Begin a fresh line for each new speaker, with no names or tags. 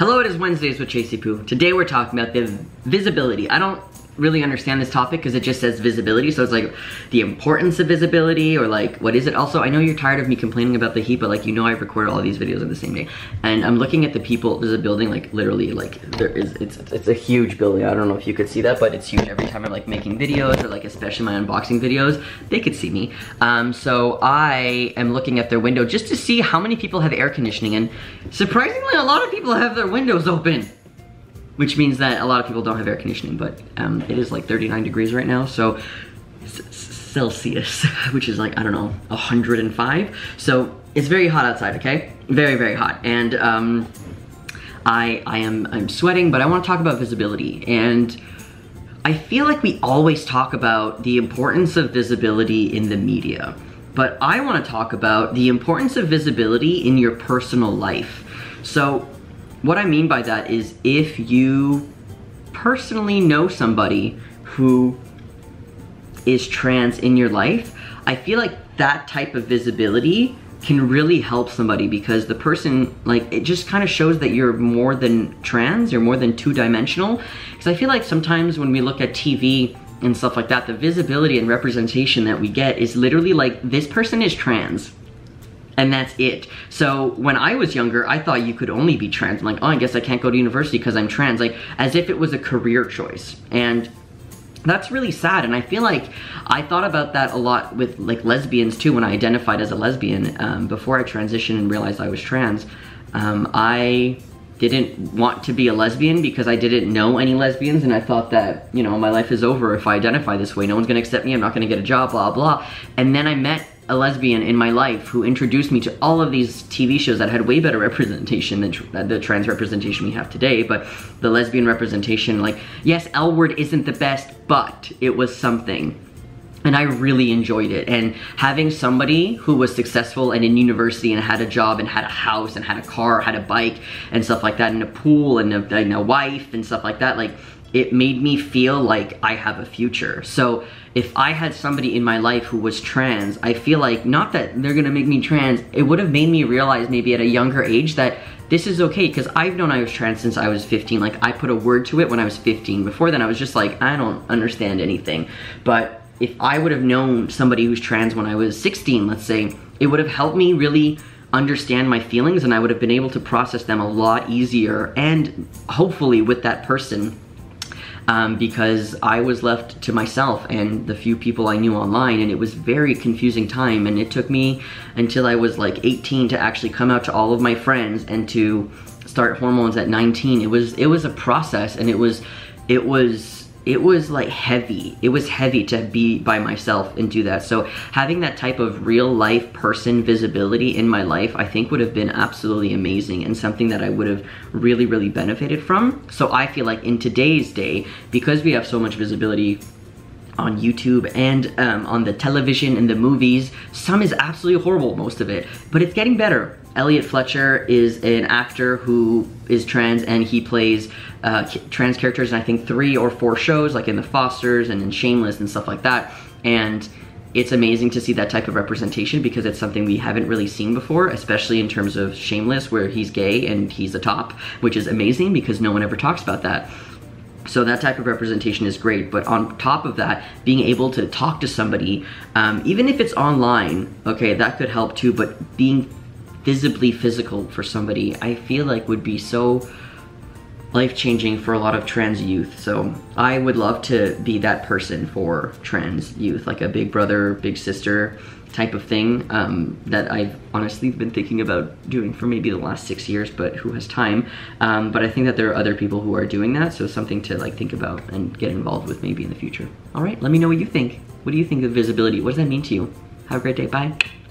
Hello, it is Wednesdays with Chasey Poo. Today we're talking about the visibility. I don't really understand this topic because it just says visibility, so it's like the importance of visibility, or like what is it? Also, I know you're tired of me complaining about the heat, but like, you know, I've recorded all these videos on the same day, and I'm looking at the people. There's a building, like literally, like it's a huge building. I don't know if you could see that, but it's huge. Every time I'm like making videos, or like especially my unboxing videos, they could see me. So I am looking at their window just to see how many people have air conditioning, and surprisingly, a lot of people have their windows open. Which means that a lot of people don't have air conditioning, but it is like 39 degrees right now, so Celsius, which is like, I don't know, 105. So it's very hot outside, okay? Very, very hot. And I'm sweating, but I want to talk about visibility. And I feel like we always talk about the importance of visibility in the media, but I want to talk about the importance of visibility in your personal life. So what I mean by that is, if you personally know somebody who is trans in your life, I feel like that type of visibility can really help somebody, because the person, like, it just kind of shows that you're more than trans, you're more than two-dimensional. Because I feel like sometimes when we look at TV and stuff like that, the visibility and representation that we get is literally like, this person is trans. And that's it. So when I was younger, I thought you could only be trans. I'm like, oh, I guess I can't go to university because I'm trans. Like, as if it was a career choice. And that's really sad. And I feel like I thought about that a lot with like lesbians too, when I identified as a lesbian. Before I transitioned and realized I was trans, I didn't want to be a lesbian because I didn't know any lesbians, and I thought that, you know, my life is over if I identify this way. No one's gonna accept me, I'm not gonna get a job, blah, blah. And then I met a lesbian in my life who introduced me to all of these TV shows that had way better representation than the trans representation we have today. But the lesbian representation, like, yes, L Word isn't the best, but it was something. And I really enjoyed it. And having somebody who was successful and in university and had a job and had a house and had a car, had a bike and stuff like that, and a pool and a wife and stuff like that, like, it made me feel like I have a future. So if I had somebody in my life who was trans, I feel like, not that they're gonna make me trans, it would have made me realize maybe at a younger age that this is okay, because I've known I was trans since I was 15. Like, I put a word to it when I was 15. Before then I was just like, I don't understand anything. But if I would have known somebody who's trans when I was 16, let's say, it would have helped me really understand my feelings, and I would have been able to process them a lot easier, and hopefully with that person, because I was left to myself and the few people I knew online, and it was very confusing time, and it took me until I was like 18 to actually come out to all of my friends and to start hormones at 19. It was a process, and it was like heavy. It was heavy to be by myself and do that. So having that type of real life person visibility in my life, I think would have been absolutely amazing, and something that I would have really, really benefited from. So I feel like in today's day, because we have so much visibility on YouTube and on the television and the movies, some is absolutely horrible, most of it, but it's getting better. Elliot Fletcher is an actor who is trans, and he plays trans characters in I think 3 or 4 shows, like in The Fosters and in Shameless and stuff like that. And it's amazing to see that type of representation, because it's something we haven't really seen before, especially in terms of Shameless, where he's gay and he's a top, which is amazing because no one ever talks about that. So that type of representation is great, but on top of that, being able to talk to somebody, even if it's online, okay, that could help too, but being visibly physical for somebody, I feel like would be so life-changing for a lot of trans youth. So I would love to be that person for trans youth, like a big brother, big sister type of thing, that I've honestly been thinking about doing for maybe the last 6 years, but who has time? But I think that there are other people who are doing that, so something to like think about and get involved with maybe in the future. All right, let me know what you think. What do you think of visibility? What does that mean to you? Have a great day, bye.